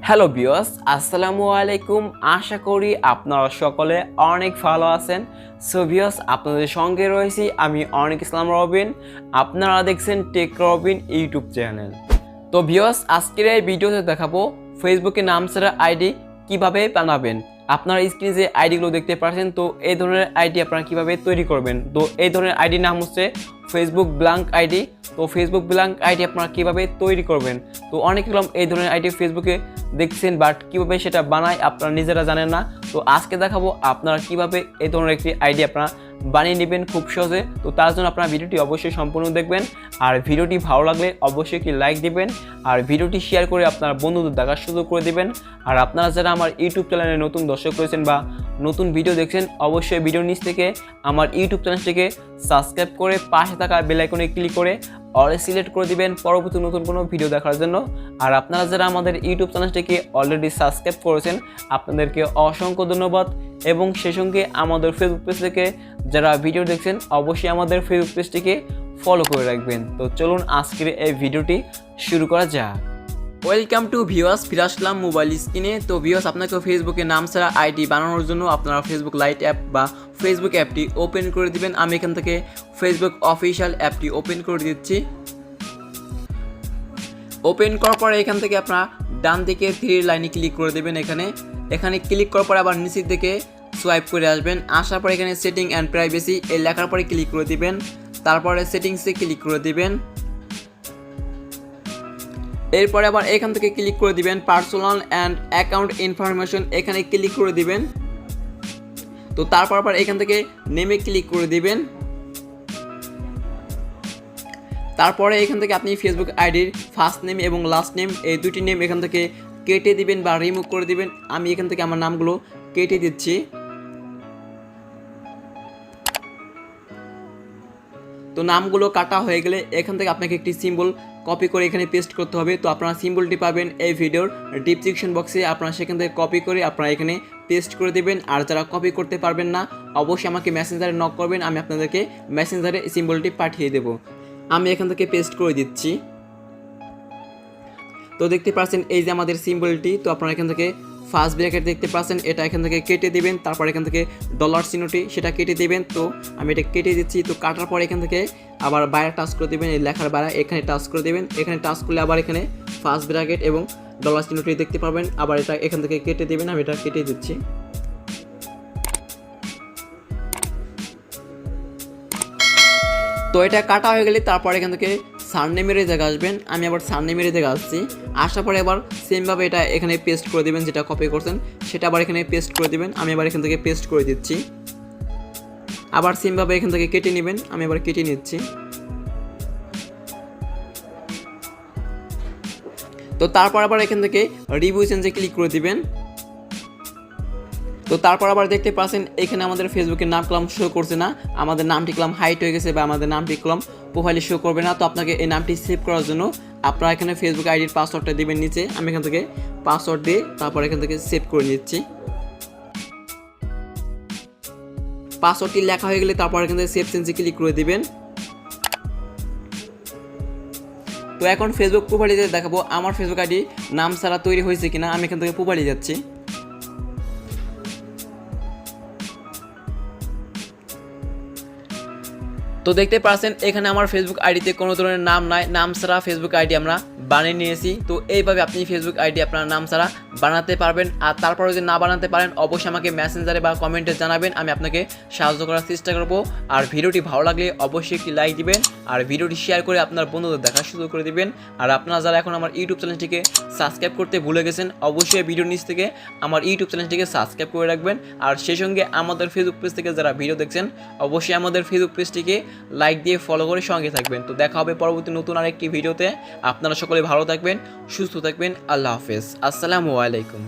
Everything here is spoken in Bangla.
হ্যালো ভিউয়ার্স, আসসালামু আলাইকুম। আশা করি আপনারা সকলে অনেক ভালো আছেন। সো ভিউয়ার্স, আপনাদের সঙ্গে রয়েছি আমি অনেক ইসলাম রবিন। আপনারা দেখছেন টেক রবিন ইউটিউব চ্যানেল। তো ভিউয়ার্স, আজকের এই ভিডিওতে দেখাবো ফেসবুকে নাম ছাড়া আইডি কিভাবে বানাবেন। আপনারা স্ক্রিনে যে আইডিগুলো দেখতে পাচ্ছেন, তো এই ধরনের আইডি আপনারা কিভাবে তৈরি করবেন। তো এই ধরনের আইডির নাম হচ্ছে ফেসবুক ব্ল্যাঙ্ক আইডি। তো ফেসবুক ব্ল্যাঙ্ক আইডি আপনারা কিভাবে তৈরি করবেন। তো অনেকগুলো এই ধরনের আইডি ফেসবুকে দেখছেন, বাট কিভাবে সেটা বানায় আপনারা নিজেরা জানেন না। তো আজকে দেখাবো আপনারা কিভাবে এই ধরনের একটি আইডি আপনারা বানিয়ে নেবেন খুব সহজে। তো তার জন্য আপনারা ভিডিওটি অবশ্যই সম্পূর্ণ দেখবেন, আর ভিডিওটি ভালো লাগলে অবশ্যই একটি লাইক দিবেন, আর ভিডিওটি শেয়ার করে আপনার বন্ধুদের দেখার সুযোগ করে দিবেন। আর আপনারা যারা আমার ইউটিউব চ্যানেলে নতুন দর্শক রয়েছেন বা নতুন ভিডিও দেখছেন, অবশ্যই ভিডিওর নিচ থেকে আমার ইউটিউব চ্যানেলটিকে সাবস্ক্রাইব করে পাশে থাকা বেল আইকনে ক্লিক করে অল সিলেক্ট করে দিবেন পরবর্তী নতুন কোনো ভিডিও দেখার জন্য। আর আপনারা যারা আমাদের ইউটিউব চ্যানেলটিকে অলরেডি সাবস্ক্রাইব করেছেন, আপনাদেরকে অসংখ্য ধন্যবাদ। এবং সেই সঙ্গে আমাদের ফেসবুক পেজ থেকে যারা ভিডিও দেখছেন, অবশ্যই আমাদের ফেসবুক পেজটিকে ফলো করে রাখবেন। তো চলুন আজকের এই ভিডিওটি শুরু করা যাক। ওয়েলকাম টু ভিউয়ার্স, ফিরে আসলাম মোবাইল স্ক্রিনে। তো ভিউয়ার্স, আপনাকে ফেসবুকে নাম ছাড়া আইডি বানানোর জন্য আপনারা ফেসবুক লাইট অ্যাপ বা ফেসবুক অ্যাপটি ওপেন করে দিবেন। আমি এখান থেকে ফেসবুক অফিসিয়াল অ্যাপটি ওপেন করে দিচ্ছি। ওপেন করার পরে এখান থেকে আপনারা ডান দিকে থ্রি লাইনে ক্লিক করে দেবেন। এখানে ক্লিক করার পরে আবার নিচের দিকে সোয়াইপ করে আসবেন। আসার পরে এখানে সেটিং অ্যান্ড প্রাইভেসি এই লেখার পরে ক্লিক করে দিবেন। তারপরে সেটিংসে ক্লিক করে দিবেন। এরপরে আবার এখান থেকে ক্লিক করে দিবেন পার্সোনাল অ্যান্ড অ্যাকাউন্ট ইনফরমেশন, এখানে ক্লিক করে দিবেন। তো তারপর আবার এখান থেকে নেমে ক্লিক করে দিবেন। তারপরে এখান থেকে আপনি ফেসবুক আইডির ফার্স্ট নেম এবং লাস্ট নেম এই দুটি নেম এখান থেকে কেটে দিবেন বা রিমুভ করে দিবেন। আমি এখান থেকে আমার নামগুলো কেটে দিচ্ছি। তো নামগুলো কাটা হয়ে গেলে এখান থেকে আপনাকে একটি সিম্বল কপি করে এখানে পেস্ট করতে হবে। তো আপনারা সিম্বলটি পাবেন এই ভিডিওর ডিসক্রিপশন বক্সে, আপনারা সেখান থেকে কপি করে আপনারা এখানে পেস্ট করে দেবেন। আর যারা কপি করতে পারবেন না, অবশ্যই আমাকে মেসেঞ্জারে নক করবেন, আমি আপনাদেরকে মেসেঞ্জারে সিম্বলটি পাঠিয়ে দেব। আমি এখান থেকে পেস্ট করে দিচ্ছি। তো দেখতে পাচ্ছেন এই যে আমাদের সিম্বলটি। তো আপনারা এখান থেকে ফার্স্ট ব্র্যাকেট দেখতে পাচ্ছেন, এটা এখান থেকে কেটে দিবেন। তারপর এখান থেকে ডলার চিহ্নটি সেটা কেটে দিবেন। তো আমি এটা কেটে দিচ্ছি। তো কাটার পর এখান থেকে আবার বাইরে টাচ করে দেবেন, এই লেখার বাইরে এখানে টাচ করে দেবেন। এখানে টাচ করলে আবার এখানে ফার্স্ট ব্র্যাকেট এবং ডলার চিহ্নটি দেখতে পাবেন। আবার এটা এখান থেকে কেটে দেবেন, আমি এটা কেটে দিচ্ছি। তো এটা কাটা হয়ে গেলে তারপর এখান থেকে সারনেমের জায়গায় আসবেন। আমি আবার সারনেমের জায়গায় আসছি। আসার পরে আবার সেমভাবে এটা এখানে পেস্ট করে দেবেন, যেটা কপি করছেন সেটা আবার এখানে পেস্ট করে দেবেন। আমি আবার এখান থেকে পেস্ট করে দিচ্ছি। আবার সেমভাবে এখান থেকে কেটে নেবেন, আমি আবার কেটে নিচ্ছি। তো তারপর আবার এখান থেকে রিভিউ চেঞ্জে ক্লিক করে দিবেন। তো তারপর আবার দেখতে পাচ্ছেন এখানে আমাদের ফেসবুকের নাম কলম শো করছে না, আমাদের নামটি কলম হাইট হয়ে গেছে বা আমাদের নামটি কলম প্রোফাইলে শো করবে না। তো আপনাকে এই নামটি সেভ করার জন্য আপনারা এখানে ফেসবুক আইডির পাসওয়ার্ডটা দিবেন নিচে। আমি এখান থেকে পাসওয়ার্ড দিয়ে তারপর এখান থেকে সেভ করে নিচ্ছি। পাসওয়ার্ডটি লেখা হয়ে গেলে তারপর এখান থেকে সেভ চেঞ্জে ক্লিক করে দিবেন। তো এখন ফেসবুক প্রোফাইলে দেখাবো আমার ফেসবুক আইডি নাম ছাড়া তৈরি হয়েছে কিনা। আমি এখান থেকে প্রোফাইলে যাচ্ছি। তো দেখতে পাচ্ছেন এখানে আমার ফেসবুক আইডিতে কোনো ধরনের নাম নাই, নাম ছাড়া ফেসবুক আইডি আমরা বানিয়ে নিয়েছি। তো এইভাবে আপনি ফেসবুক আইডি আপনার নাম ছাড়া বানাতে পারবেন। আর তারপরে যদি না বানাতে পারেন, অবশ্যই আমাকে মেসেঞ্জারে বা কমেন্টে জানাবেন, আমি আপনাকে সাহায্য করার চেষ্টা করব। আর ভিডিওটি ভালো লাগলে অবশ্যই একটি লাইক দিবেন, আর ভিডিওটি শেয়ার করে আপনার বন্ধুদের দেখার সুযোগ করে দিবেন। আর আপনারা যারা এখন আমার ইউটিউব চ্যানেলটিকে সাবস্ক্রাইব করতে ভুলে গেছেন, অবশ্যই ভিডিওর নিচ থেকে আমার ইউটিউব চ্যানেলটিকে সাবস্ক্রাইব করে রাখবেন। আর সেই সঙ্গে আমাদের ফেসবুক পেজ থেকে যারা ভিডিও দেখছেন, অবশ্যই আমাদের ফেসবুক পেজটিকে লাইক দিয়ে ফলো করে সঙ্গে থাকবেন। তো দেখা হবে পরবর্তী নতুন আরেকটি ভিডিওতে। আপনারা সকলে ভালো থাকবেন, সুস্থ থাকবেন। আল্লাহ হাফেজ, আসসালামু আলাইকুম।